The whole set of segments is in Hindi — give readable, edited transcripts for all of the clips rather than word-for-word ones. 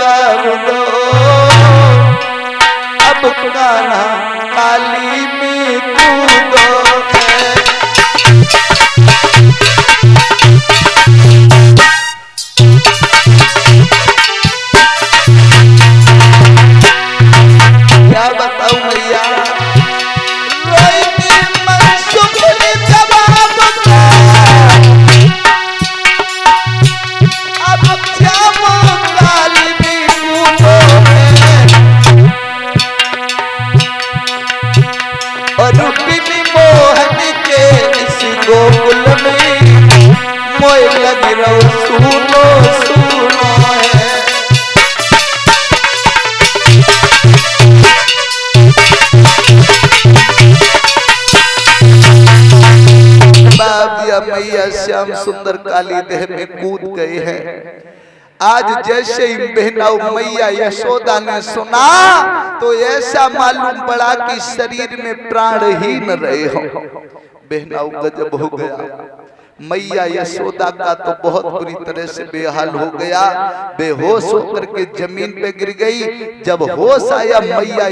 जवाब दो, अब कान्हा काली में कूदो। क्या बताऊं मैया, रोई मनसुख ने जवाब दो, अब जामो काली में कूदो और रुक्मिणी मोहन के इस गोकुल में मोय लग रहो सुनो सुनो है। बाबिया मैया श्याम सुंदर काली देह में कूद गए हैं। आज जैसे ही बहनाऊ मैया यशोदा ने सुना तो ऐसा मालूम पड़ा कि शरीर में प्राण ही न रहे हो। बहनाऊ गजब हो गया। मैया यशोदा का तो बहुत बुरी तरह से बेहाल हो गया, बेहोश होकर के जमीन पे गिर गई। जब होश आया मैया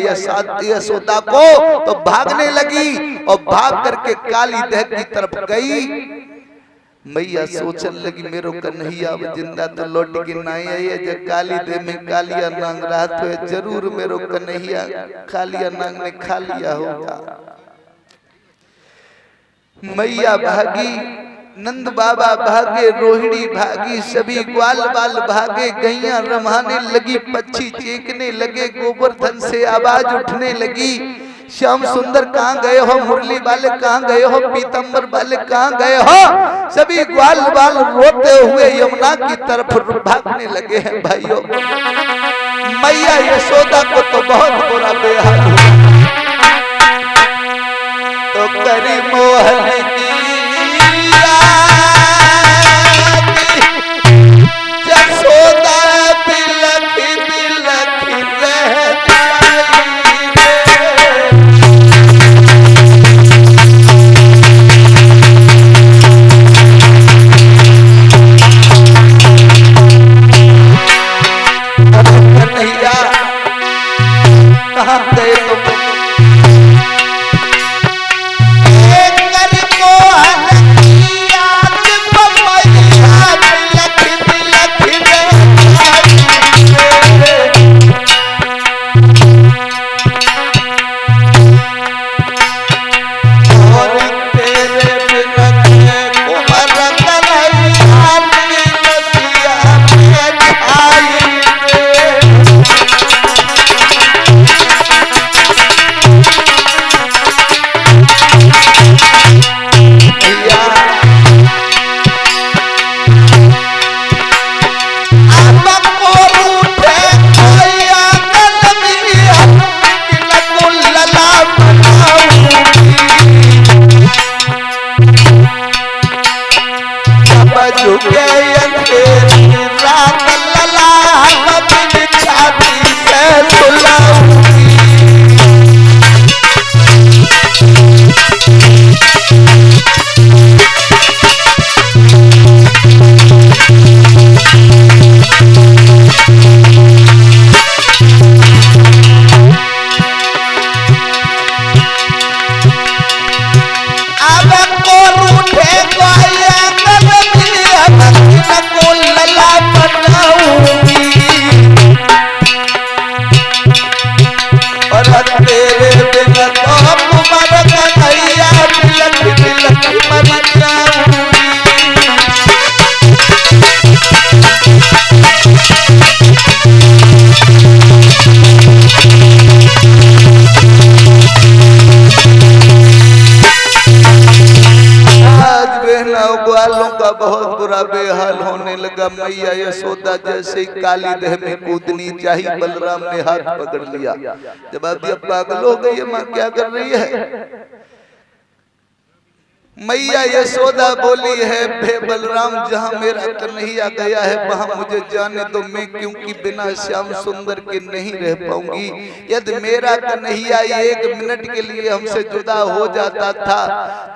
यशोदा को तो भागने लगी और भाग करके काली देह की तरफ गई। मैया सोचने लगी मेरो कन्हैया जिंदा तो लौट के नहीं आई है, जब काली देह में कालिया नांग रहा तो जरूर मेरो कन्हैया कालिया नांग ने खा लिया होगा। मैया भागी, नंद बाबा भागे, रोहिणी भागी, सभी ग्वाल बाल भागे, गैया रमाने लगी, पक्षी चीखने लगे, गोवर्धन से आवाज उठने लगी। श्याम सुंदर कहाँ गए हो, मुरली वाले कहाँ गए हो, पीतंबर वाले कहाँ गए हो। सभी ग्वाल बाल रोते हुए यमुना की तरफ भागने लगे हैं। भाइयों मैया यशोदा को तो बहुत बुरा बेहाल हुआ। तो करी मोहन की यशोदा बिलख बिलख रहती कहाँ गए तुम? बहुत बुरा बेहाल होने लगा। मैया यशोदा जैसे ही काली देह में कूदनी चाहिए, बलराम ने हाथ पकड़ लिया। जब अब पागल हो गई माँ क्या कर रही है? मैया यशोदा बोली है भे बलराम, जहाँ मेरा कन्हैया गया है वहाँ मुझे जाने दो, मैं क्योंकि बिना श्याम सुंदर के नहीं रह पाऊंगी। यदि मेरा कन्हैया 1 मिनट के लिए हमसे जुदा हो जाता था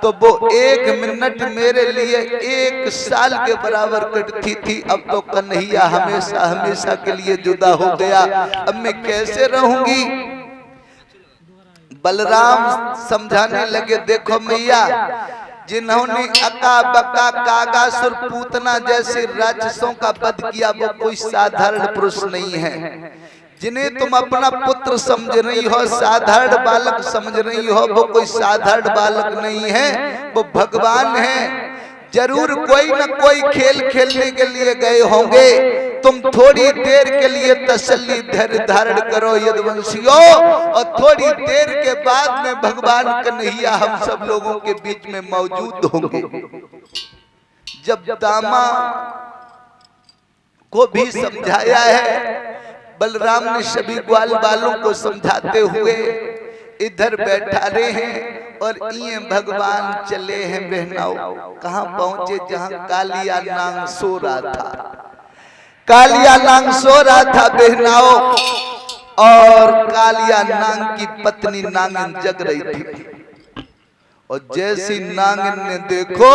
तो वो 1 मिनट मेरे लिए 1 साल के बराबर कटती थी। अब तो कन्हैया हमेशा हमेशा के लिए जुदा हो गया, अब मैं कैसे रहूंगी। बलराम समझाने लगे, देखो मैया, जिन्होंने अका बका कागासुर पूतना जैसे राक्षसों का वध किया वो कोई साधारण पुरुष नहीं है। जिन्हें तुम अपना पुत्र समझ रही हो, साधारण बालक समझ रही हो, वो कोई साधारण बालक नहीं है, वो भगवान है। जरूर कोई न कोई खेल खेलने के लिए गए होंगे। तुम थोड़ी देर के लिए तसल्ली धैर्य धारण करो यदुवंशियों, और थोड़ी देर के बाद में भगवान कन्हैया हम सब लोगों के बीच में मौजूद होंगे। जब दामा को भी समझाया है, बलराम ने सभी ग्वाल बालों को समझाते हुए इधर बैठा रहे हैं और ये भगवान चले हैं बहनाओ। कहाँ पहुंचे? जहाँ कालिया नांग सो रहा था। कालिया नांग सो रहा था बहनाओ, और कालिया नांग की पत्नी नागिन जग रही थी। और जैसी नागिन ने देखो